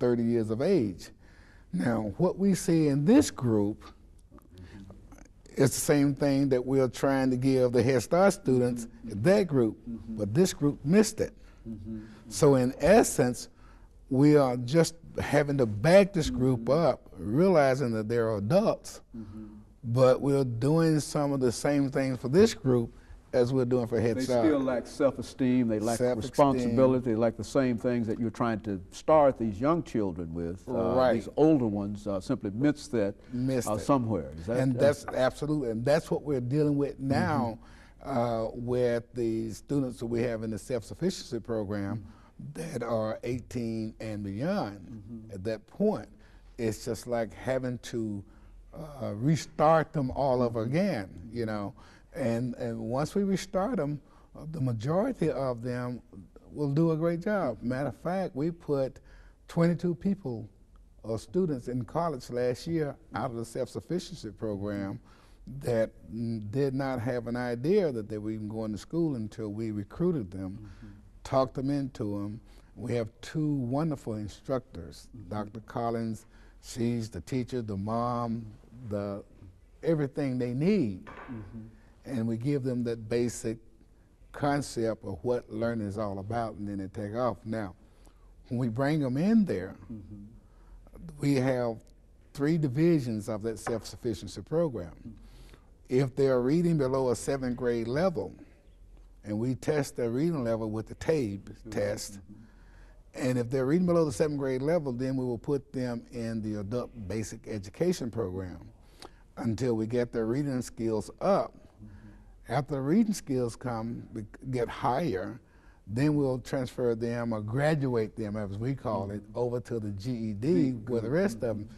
30 years of age. Now, what we see in this group is the same thing that we're trying to give the Head Start students in that group, but this group missed it. So in essence, we are just having to back this group up, realizing that they're adults, but we're doing some of the same things for this group as we're doing for Head Start. They still lack self-esteem, they lack responsibility, they lack the same things that you're trying to start these young children with. Right. These older ones simply missed that somewhere. Is that, and that's absolutely, and that's what we're dealing with now with the students that we have in the self-sufficiency program that are 18 and beyond. At that point, it's just like having to restart them all over again, you know. And once we restart them, the majority of them will do a great job. Matter of fact, we put 22 people or students in college last year out of the self-sufficiency program that did not have an idea that they were even going to school until we recruited them, talked them into them. We have two wonderful instructors, Dr. Collins, she's the teacher, the mom, everything they need. And we give them that basic concept of what learning is all about, and then they take off. Now, when we bring them in there, we have 3 divisions of that self-sufficiency program. If they're reading below a 7th grade level, and we test their reading level with the TABE test, and if they're reading below the 7th grade level, then we will put them in the adult basic education program until we get their reading skills up. After the reading skills get higher, then we'll transfer them or graduate them, as we call it, over to the GED with the rest of them.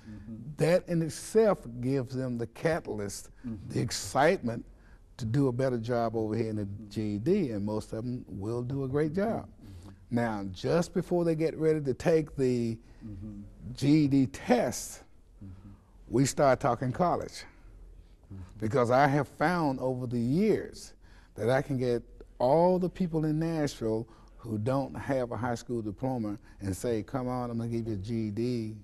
That in itself gives them the catalyst, the excitement to do a better job over here in the GED, and most of them will do a great job. Now, just before they get ready to take the GED test, we start talking college. Because I have found over the years that I can get all the people in Nashville who don't have a high school diploma and say, come on, I'm gonna give you a GED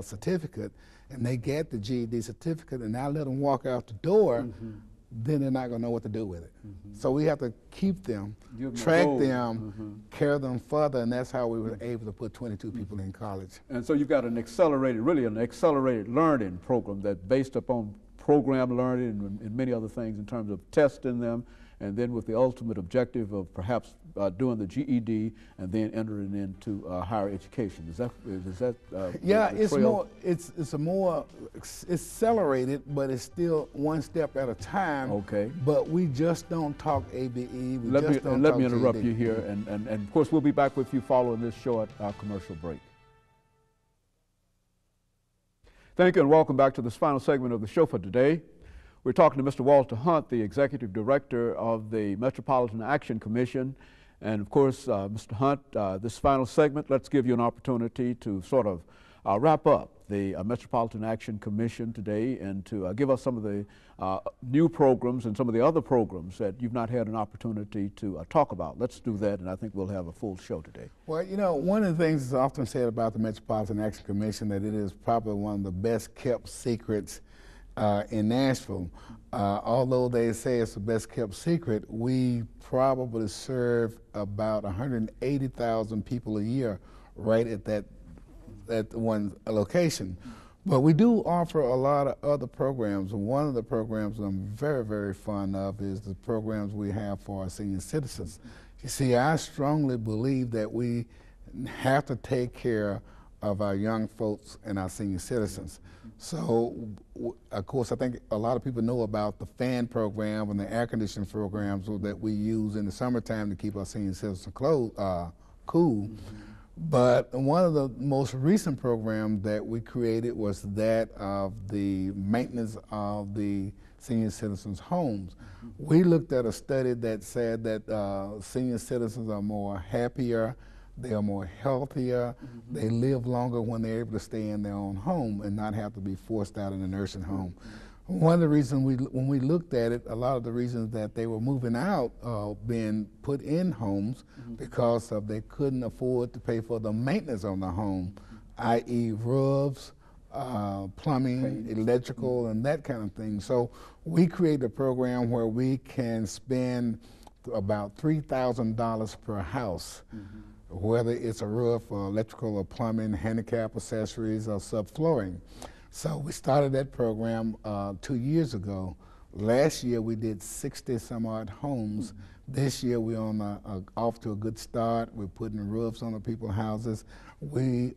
certificate, and they get the GED certificate, and I let them walk out the door, then they're not gonna know what to do with it. So we have to keep them, track them, carry them further, and that's how we were able to put 22 people in college. And so you've got an accelerated, really an accelerated learning program that's based upon program learning and many other things in terms of testing them, and then with the ultimate objective of perhaps doing the GED and then entering into higher education. Is that yeah, it's a more accelerated, but it's still one step at a time. Okay. But we just don't talk ABE. Let me interrupt you here, and of course we'll be back with you following this short commercial break. Thank you and welcome back to this final segment of the show for today. We're talking to Mr. Walter Hunt, the Executive Director of the Metropolitan Action Commission. And of course, Mr. Hunt, this final segment, let's give you an opportunity to sort of wrap up the Metropolitan Action Commission today and to give us some of the new programs and some of the other programs that you've not had an opportunity to talk about. Let's do that, and I think we'll have a full show today. Well, you know, one of the things that's often said about the Metropolitan Action Commission that it is probably one of the best kept secrets in Nashville. Although they say it's the best kept secret, we probably serve about 180,000 people a year right at that one location. But we do offer a lot of other programs. One of the programs I'm very, very fond of is the programs we have for our senior citizens. You see, I strongly believe that we have to take care of our young folks and our senior citizens. So, of course, I think a lot of people know about the fan program and the air conditioning programs that we use in the summertime to keep our senior citizens cool. But one of the most recent programs that we created was that of the maintenance of the senior citizens' homes. We looked at a study that said that senior citizens are more happier, they are more healthier, they live longer when they're able to stay in their own home and not have to be forced out in a nursing home. One of the reasons when we looked at it, a lot of the reasons that they were moving out, being put in homes because of they couldn't afford to pay for the maintenance on the home, i.e. roofs, plumbing, electrical, and that kind of thing. So we created a program where we can spend about $3,000 per house, whether it's a roof or electrical or plumbing, handicap accessories, or subflooring. So we started that program 2 years ago. Last year we did 60 some odd homes. This year we're on off to a good start. We're putting roofs on the people's houses. We